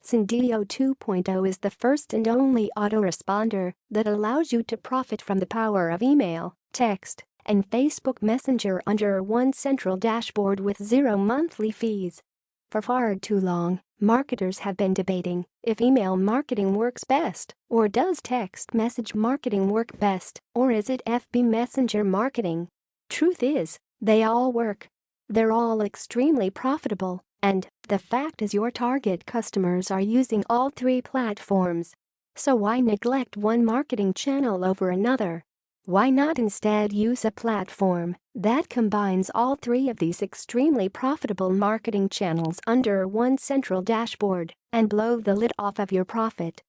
Sendiio 2.0 is the first and only autoresponder that allows you to profit from the power of email, text, and Facebook Messenger under one central dashboard with zero monthly fees. For far too long, marketers have been debating if email marketing works best, or does text message marketing work best, or is it FB Messenger marketing? Truth is, they all work. They're all extremely profitable, and the fact is your target customers are using all three platforms. So why neglect one marketing channel over another? Why not instead use a platform that combines all three of these extremely profitable marketing channels under one central dashboard and blow the lid off of your profit?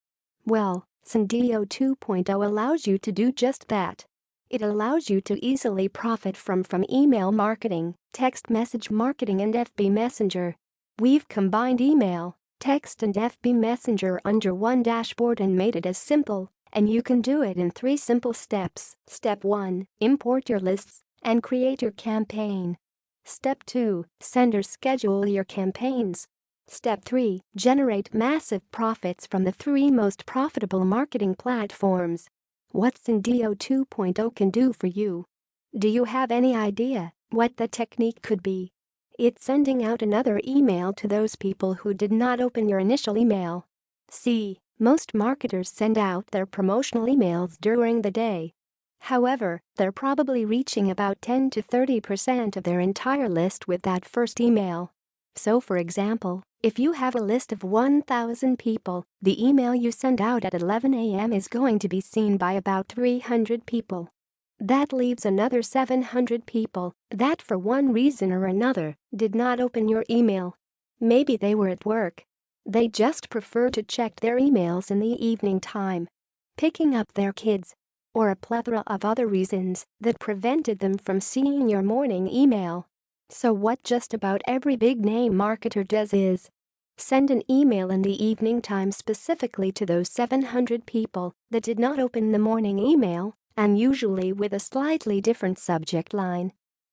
Well, Sendiio 2.0 allows you to do just that. It allows you to easily profit from email marketing, text message marketing, and FB Messenger. We've combined email, text, and FB Messenger under one dashboard and made it as simple, and you can do it in 3 simple steps. Step 1. Import your lists and create your campaign. Step 2. Send or schedule your campaigns. Step 3. Generate massive profits from the 3 most profitable marketing platforms. What Sendiio 2.0 can do for you? Do you have any idea what the technique could be? It's sending out another email to those people who did not open your initial email. See, most marketers send out their promotional emails during the day. However, they're probably reaching about 10 to 30% of their entire list with that first email. So for example, if you have a list of 1,000 people, the email you send out at 11 a.m. is going to be seen by about 300 people. That leaves another 700 people that for one reason or another did not open your email. Maybe they were at work. They just prefer to check their emails in the evening time, picking up their kids, or a plethora of other reasons that prevented them from seeing your morning email. So what just about every big-name marketer does is send an email in the evening time specifically to those 700 people that did not open the morning email, and usually with a slightly different subject line.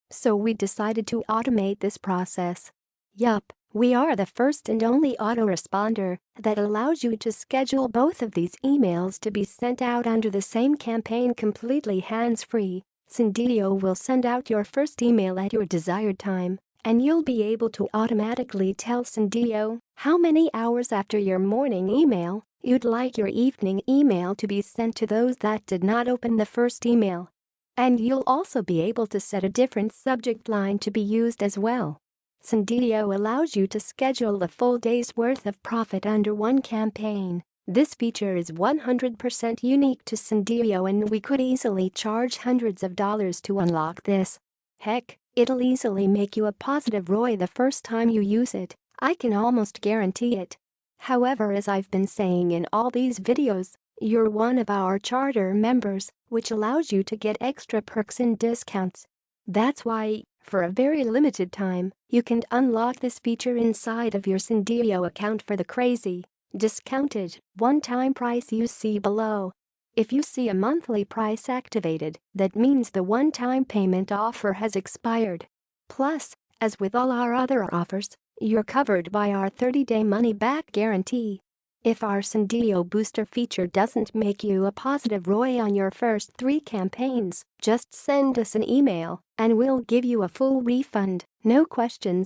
So we decided to automate this process. Yup, we are the first and only autoresponder that allows you to schedule both of these emails to be sent out under the same campaign completely hands-free. Sendiio will send out your first email at your desired time, and you'll be able to automatically tell Sendiio how many hours after your morning email you'd like your evening email to be sent to those that did not open the first email. And you'll also be able to set a different subject line to be used as well. Sendiio allows you to schedule a full day's worth of profit under one campaign. This feature is 100% unique to Sendiio, and we could easily charge hundreds of dollars to unlock this. Heck, it'll easily make you a positive ROI the first time you use it. I can almost guarantee it. However, as I've been saying in all these videos, you're one of our charter members, which allows you to get extra perks and discounts. That's why, for a very limited time, you can unlock this feature inside of your Sendiio account for the crazy, discounted, one-time price you see below. If you see a monthly price activated, that means the one-time payment offer has expired. Plus, as with all our other offers, you're covered by our 30-day money-back guarantee. If our Sendiio Booster feature doesn't make you a positive ROI on your first 3 campaigns, just send us an email and we'll give you a full refund, no questions